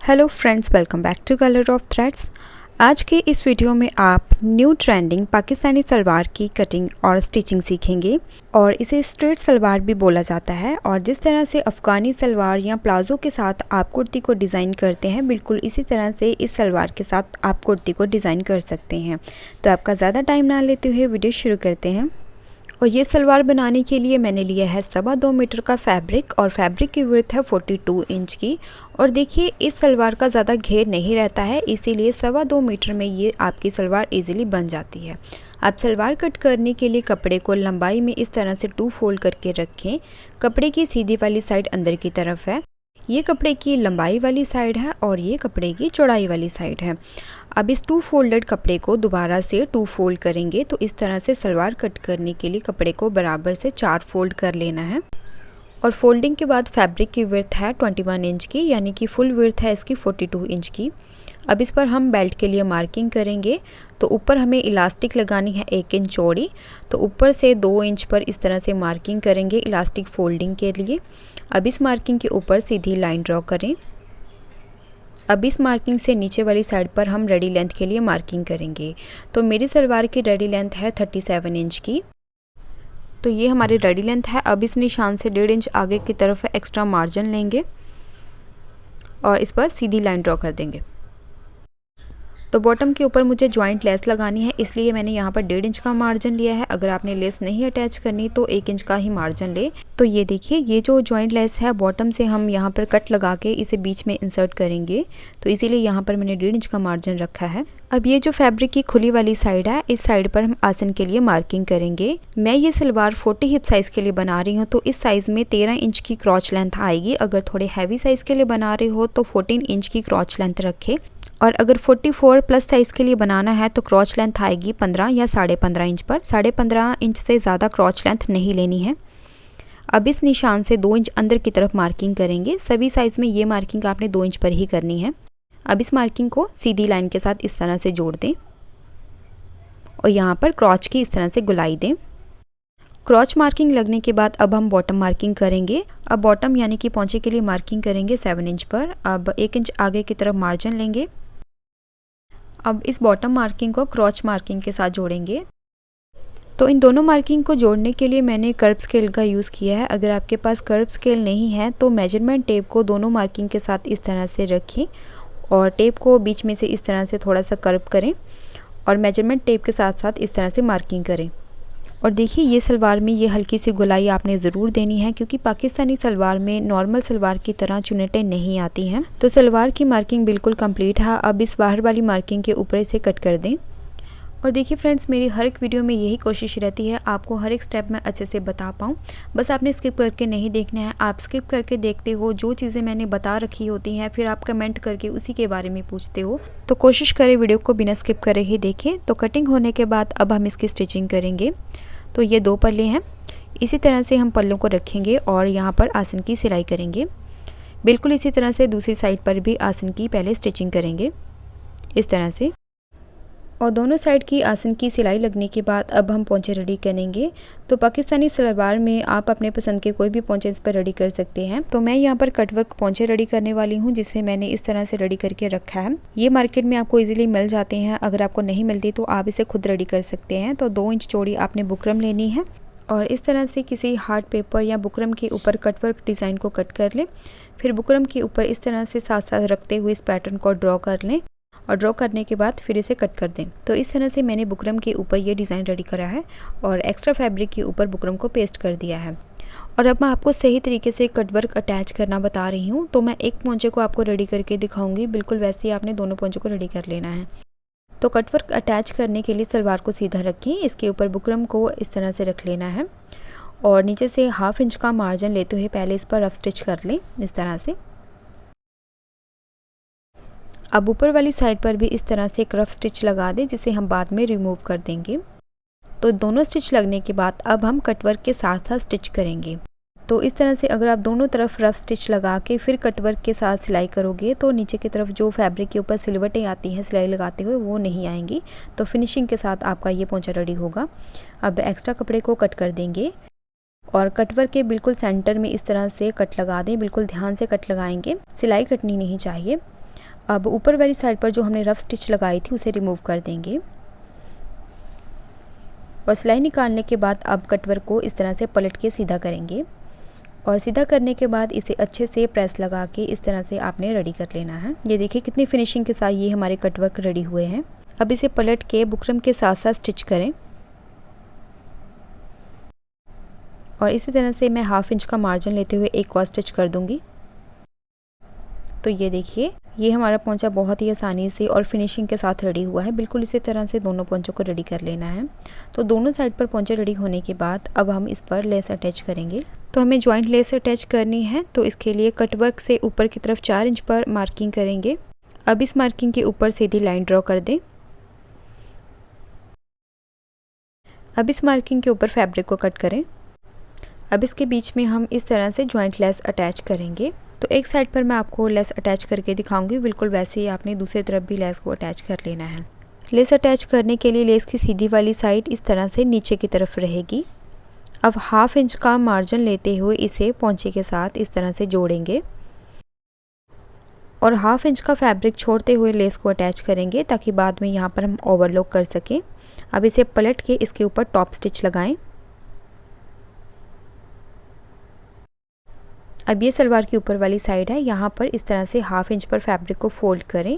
Hello friends, welcome back to Colour of Threads. आज के इस वीडियो में आप न्यू ट्रेंडिंग पाकिस्तानी सलवार की कटिंग और स्टिचिंग सीखेंगे। और इसे स्ट्रेट सलवार भी बोला जाता है। और जिस तरह से अफ़गानी सलवार या प्लाज़ो के साथ आप कुर्ती को डिज़ाइन करते हैं, बिल्कुल इसी तरह से इस सलवार के साथ आप कुर्ती को डिज़ाइन कर सकते हैं। तो आपका ज़्यादा टाइम ना लेते हुए वीडियो शुरू करते हैं। और ये सलवार बनाने के लिए मैंने लिया है 2.25 मीटर का फैब्रिक और फैब्रिक की विड्थ है 42 इंच की। और देखिए, इस सलवार का ज़्यादा घेर नहीं रहता है, इसीलिए 2.25 मीटर में ये आपकी सलवार इजीली बन जाती है। आप सलवार कट करने के लिए कपड़े को लंबाई में इस तरह से 2 फोल्ड करके रखें। कपड़े की सीधी वाली साइड अंदर की तरफ है, ये कपड़े की लंबाई वाली साइड है और ये कपड़े की चौड़ाई वाली साइड है। अब इस 2 फोल्डेड कपड़े को दोबारा से 2 फोल्ड करेंगे। तो इस तरह से सलवार कट करने के लिए कपड़े को बराबर से 4 फोल्ड कर लेना है। और फोल्डिंग के बाद फैब्रिक की विड्थ है 21 इंच की, यानी कि फुल विड्थ है इसकी 42 इंच की। अब इस पर हम बेल्ट के लिए मार्किंग करेंगे। तो ऊपर हमें इलास्टिक लगानी है 1 इंच चौड़ी। तो ऊपर से 2 इंच पर इस तरह से मार्किंग करेंगे इलास्टिक फोल्डिंग के लिए। अब इस मार्किंग के ऊपर सीधी लाइन ड्रॉ करें। अब इस मार्किंग से नीचे वाली साइड पर हम रेडी लेंथ के लिए मार्किंग करेंगे। तो मेरी सलवार की रेडी लेंथ है 37 इंच की। तो ये हमारी रेडी लेंथ है। अब इस निशान से 1.5 इंच आगे की तरफ एक्स्ट्रा मार्जिन लेंगे और इस पर सीधी लाइन ड्रॉ कर देंगे। तो बॉटम के ऊपर मुझे जॉइंट लेस लगानी है, इसलिए मैंने यहाँ पर 1.5 इंच का मार्जिन लिया है। अगर आपने लेस नहीं अटैच करनी तो 1 इंच का ही मार्जिन ले। तो ये देखिए, ये जो जॉइंट लेस है बॉटम से हम यहाँ पर कट लगा के इसे बीच में इंसर्ट करेंगे। तो इसीलिए यहाँ पर मैंने 1.5 इंच का मार्जिन रखा है। अब ये जो फैब्रिक की खुली वाली साइड है, इस साइड पर हम आसन के लिए मार्किंग करेंगे। मैं ये सलवार 40 हिप साइज़ के लिए बना रही हूँ, तो इस साइज़ में 13 इंच की क्रॉच लेंथ आएगी। अगर थोड़े हैवी साइज़ के लिए बना रहे हो तो 14 इंच की क्रॉच लेंथ रखें। और अगर 44 प्लस साइज़ के लिए बनाना है तो क्रॉच लेंथ आएगी 15 या 15.5 इंच पर। 15.5 इंच से ज़्यादा क्रॉच लेंथ नहीं लेनी है। अब इस निशान से 2 इंच अंदर की तरफ मार्किंग करेंगे। सभी साइज़ में ये मार्किंग आपने 2 इंच पर ही करनी है। अब इस मार्किंग को सीधी लाइन के साथ इस तरह से जोड़ दें और यहाँ पर क्रॉच की इस तरह से गुलाई दें। क्रॉच मार्किंग लगने के बाद अब हम बॉटम मार्किंग करेंगे। अब बॉटम यानी कि पौंचे के लिए मार्किंग करेंगे 7 इंच पर। अब 1 इंच आगे की तरफ मार्जिन लेंगे। अब इस बॉटम मार्किंग को क्रॉच मार्किंग के साथ जोड़ेंगे। तो इन दोनों मार्किंग को जोड़ने के लिए मैंने कर्व स्केल का यूज़ किया है। अगर आपके पास कर्व स्केल नहीं है तो मेजरमेंट टेप को दोनों मार्किंग के साथ इस तरह से रखें और टेप को बीच में से इस तरह से थोड़ा सा कर्व करें और मेजरमेंट टेप के साथ साथ इस तरह से मार्किंग करें। और देखिए, ये सलवार में ये हल्की सी गुलाई आपने ज़रूर देनी है, क्योंकि पाकिस्तानी सलवार में नॉर्मल सलवार की तरह चुन्नटें नहीं आती हैं। तो सलवार की मार्किंग बिल्कुल कंप्लीट है। अब इस बाहर वाली मार्किंग के ऊपर इसे कट कर दें। और देखिए फ्रेंड्स, मेरी हर एक वीडियो में यही कोशिश रहती है आपको हर एक स्टेप मैं अच्छे से बता पाऊँ। बस आपने स्किप करके नहीं देखना है। आप स्किप करके देखते हो, जो चीज़ें मैंने बता रखी होती हैं फिर आप कमेंट करके उसी के बारे में पूछते हो। तो कोशिश करें वीडियो को बिना स्किप करे ही देखें। तो कटिंग होने के बाद अब हम इसकी स्टिचिंग करेंगे। तो ये 2 पल्ले हैं, इसी तरह से हम पल्लों को रखेंगे और यहाँ पर आसन की सिलाई करेंगे। बिल्कुल इसी तरह से दूसरी साइड पर भी आसन की पहले स्टिचिंग करेंगे इस तरह से। और दोनों साइड की आसन की सिलाई लगने के बाद अब हम पोंचे रेडी करेंगे। तो पाकिस्तानी सलवार में आप अपने पसंद के कोई भी पोंचे इस पर रेडी कर सकते हैं। तो मैं यहाँ पर कटवर्क पोंचे रेडी करने वाली हूँ, जिसे मैंने इस तरह से रेडी करके रखा है। ये मार्केट में आपको इजीली मिल जाते हैं। अगर आपको नहीं मिलती तो आप इसे खुद रेडी कर सकते हैं। तो 2 इंच चौड़ी आपने बुकरम लेनी है और इस तरह से किसी हार्ड पेपर या बुकरम के ऊपर कटवर्क डिज़ाइन को कट कर लें। फिर बुकरम के ऊपर इस तरह से साथ साथ रखते हुए इस पैटर्न को ड्रॉ कर लें और ड्रॉ करने के बाद फिर इसे कट कर दें। तो इस तरह से मैंने बुकरम के ऊपर ये डिज़ाइन रेडी करा है और एक्स्ट्रा फैब्रिक के ऊपर बुकरम को पेस्ट कर दिया है। और अब मैं आपको सही तरीके से कटवर्क अटैच करना बता रही हूँ। तो मैं एक पोंचे को आपको रेडी करके दिखाऊंगी, बिल्कुल वैसे ही आपने दोनों पोंचों को रेडी कर लेना है। तो कटवर्क अटैच करने के लिए सलवार को सीधा रखें, इसके ऊपर बुकरम को इस तरह से रख लेना है और नीचे से 1/2 इंच का मार्जिन लेते हुए पहले इस पर रफ स्टिच कर लें इस तरह से। अब ऊपर वाली साइड पर भी इस तरह से एक रफ स्टिच लगा दें, जिसे हम बाद में रिमूव कर देंगे। तो दोनों स्टिच लगने के बाद अब हम कटवर्क के साथ साथ स्टिच करेंगे। तो इस तरह से अगर आप दोनों तरफ रफ स्टिच लगा के फिर कटवर्क के साथ सिलाई करोगे तो नीचे की तरफ जो फैब्रिक के ऊपर सिलवटें आती हैं सिलाई लगाते हुए वो नहीं आएंगी। तो फिनिशिंग के साथ आपका ये पोंचा रेडी होगा। अब एक्स्ट्रा कपड़े को कट कर देंगे और कटवर्क के बिल्कुल सेंटर में इस तरह से कट लगा दें। बिल्कुल ध्यान से कट लगाएंगे, सिलाई कटनी नहीं चाहिए। अब ऊपर वाली साइड पर जो हमने रफ स्टिच लगाई थी उसे रिमूव कर देंगे और सिलाई निकालने के बाद अब कटवर्क को इस तरह से पलट के सीधा करेंगे और सीधा करने के बाद इसे अच्छे से प्रेस लगा के इस तरह से आपने रेडी कर लेना है। ये देखिए कितनी फिनिशिंग के साथ ये हमारे कटवर्क रेडी हुए हैं। अब इसे पलट के बुकरम के साथ साथ स्टिच करें और इसी तरह से मैं 1/2 इंच का मार्जिन लेते हुए एक और स्टिच कर दूंगी। तो ये देखिए ये हमारा पोंचा बहुत ही आसानी से और फिनिशिंग के साथ रेडी हुआ है। बिल्कुल इसी तरह से दोनों पोंचों को रेडी कर लेना है। तो दोनों साइड पर पोंचे रेडी होने के बाद अब हम इस पर लेस अटैच करेंगे। तो हमें जॉइंट लेस अटैच करनी है, तो इसके लिए कटवर्क से ऊपर की तरफ 4 इंच पर मार्किंग करेंगे। अब इस मार्किंग के ऊपर सीधी लाइन ड्रॉ कर दें। अब इस मार्किंग के ऊपर फैब्रिक को कट करें। अब इसके बीच में हम इस तरह से जॉइंट लेस अटैच करेंगे। तो एक साइड पर मैं आपको लेस अटैच करके दिखाऊंगी, बिल्कुल वैसे ही आपने दूसरी तरफ भी लेस को अटैच कर लेना है। लेस अटैच करने के लिए लेस की सीधी वाली साइड इस तरह से नीचे की तरफ रहेगी। अब 1/2 इंच का मार्जिन लेते हुए इसे पोंचे के साथ इस तरह से जोड़ेंगे और 1/2 इंच का फैब्रिक छोड़ते हुए लेस को अटैच करेंगे ताकि बाद में यहाँ पर हम ओवरलॉक कर सकें। अब इसे पलट के इसके ऊपर टॉप स्टिच लगाएं। अब ये सलवार की ऊपर वाली साइड है, यहाँ पर इस तरह से 1/2 इंच पर फैब्रिक को फोल्ड करें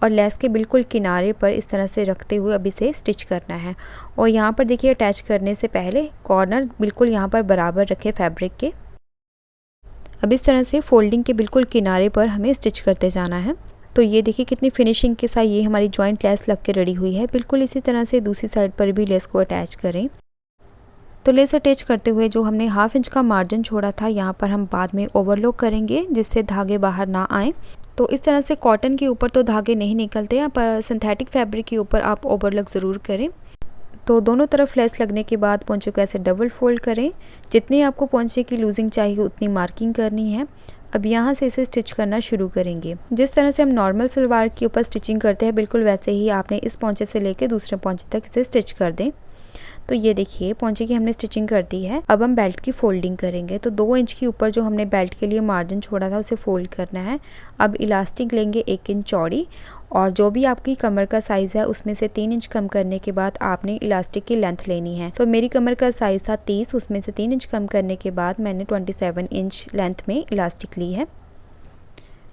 और लेस के बिल्कुल किनारे पर इस तरह से रखते हुए अब इसे स्टिच करना है। और यहाँ पर देखिए अटैच करने से पहले कॉर्नर बिल्कुल यहाँ पर बराबर रखें फैब्रिक के। अब इस तरह से फोल्डिंग के बिल्कुल किनारे पर हमें स्टिच करते जाना है। तो ये देखिए कितनी फिनिशिंग के साथ ये हमारी जॉइंट लेस लग के रेडी हुई है। बिल्कुल इसी तरह से दूसरी साइड पर भी लेस को अटैच करें। तो लेस अटैच करते हुए जो हमने 1/2 इंच का मार्जिन छोड़ा था यहाँ पर हम बाद में ओवरलॉक करेंगे जिससे धागे बाहर ना आए। तो इस तरह से कॉटन के ऊपर तो धागे नहीं निकलते हैं, पर सिंथेटिक फैब्रिक के ऊपर आप ओवरलॉक ज़रूर करें। तो दोनों तरफ लेस लगने के बाद पोंचे को ऐसे डबल फोल्ड करें। जितनी आपको पोंचे की लूजिंग चाहिए उतनी मार्किंग करनी है। अब यहाँ से इसे स्टिच करना शुरू करेंगे। जिस तरह से हम नॉर्मल सलवार के ऊपर स्टिचिंग करते हैं बिल्कुल वैसे ही आपने इस पोंचे से लेकर दूसरे पोंचे तक इसे स्टिच कर दें। तो ये देखिए पोंचे की हमने स्टिचिंग कर दी है। अब हम बेल्ट की फोल्डिंग करेंगे। तो 2 इंच के ऊपर जो हमने बेल्ट के लिए मार्जिन छोड़ा था उसे फोल्ड करना है। अब इलास्टिक लेंगे 1 इंच चौड़ी और जो भी आपकी कमर का साइज़ है उसमें से 3 इंच कम करने के बाद आपने इलास्टिक की लेंथ लेनी है। तो मेरी कमर का साइज़ था 30, उसमें से 3 इंच कम करने के बाद मैंने 27 इंच लेंथ में इलास्टिक ली है।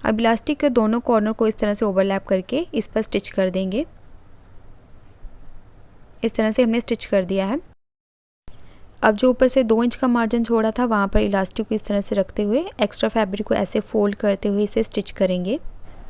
अब इलास्टिक के दोनों कॉर्नर को इस तरह से ओवरलैप करके इस पर स्टिच कर देंगे। इस तरह से हमने स्टिच कर दिया है। अब जो ऊपर से 2 इंच का मार्जिन छोड़ा था वहाँ पर इलास्टिक को इस तरह से रखते हुए एक्स्ट्रा फैब्रिक को ऐसे फोल्ड करते हुए इसे स्टिच करेंगे।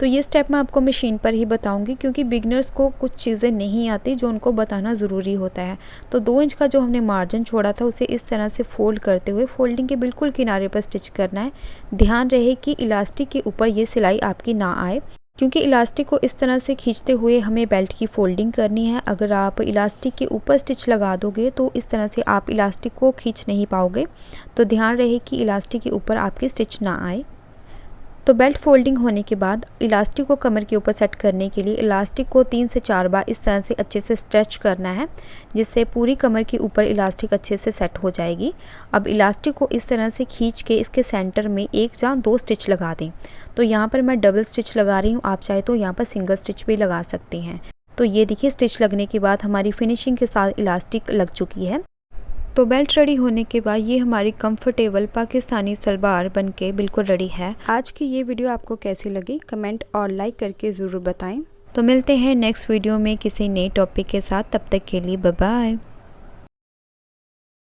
तो ये स्टेप मैं आपको मशीन पर ही बताऊंगी क्योंकि बिगनर्स को कुछ चीज़ें नहीं आती जो उनको बताना ज़रूरी होता है। तो 2 इंच का जो हमने मार्जिन छोड़ा था उसे इस तरह से फोल्ड करते हुए फोल्डिंग के बिल्कुल किनारे पर स्टिच करना है। ध्यान रहे कि इलास्टिक के ऊपर ये सिलाई आपकी ना आए, क्योंकि इलास्टिक को इस तरह से खींचते हुए हमें बेल्ट की फोल्डिंग करनी है। अगर आप इलास्टिक के ऊपर स्टिच लगा दोगे तो इस तरह से आप इलास्टिक को खींच नहीं पाओगे। तो ध्यान रहे कि इलास्टिक के ऊपर आपकी स्टिच ना आए। तो बेल्ट फोल्डिंग होने के बाद इलास्टिक को कमर के ऊपर सेट करने के लिए इलास्टिक को 3 से 4 बार इस तरह से अच्छे से स्ट्रेच करना है, जिससे पूरी कमर के ऊपर इलास्टिक अच्छे से सेट हो जाएगी। अब इलास्टिक को इस तरह से खींच के इसके सेंटर में 1 या 2 स्टिच लगा दें। तो यहाँ पर मैं डबल स्टिच लगा रही हूँ, आप चाहे तो यहाँ पर सिंगल स्टिच भी लगा सकते हैं। तो ये देखिए स्टिच लगने के बाद हमारी फिनिशिंग के साथ इलास्टिक लग चुकी है। तो बेल्ट रेडी होने के बाद ये हमारी कंफर्टेबल पाकिस्तानी सलवार बनके बिल्कुल रेडी है। आज की ये वीडियो आपको कैसी लगी कमेंट और लाइक करके ज़रूर बताएं। तो मिलते हैं नेक्स्ट वीडियो में किसी नए टॉपिक के साथ, तब तक के लिए बाय बाय।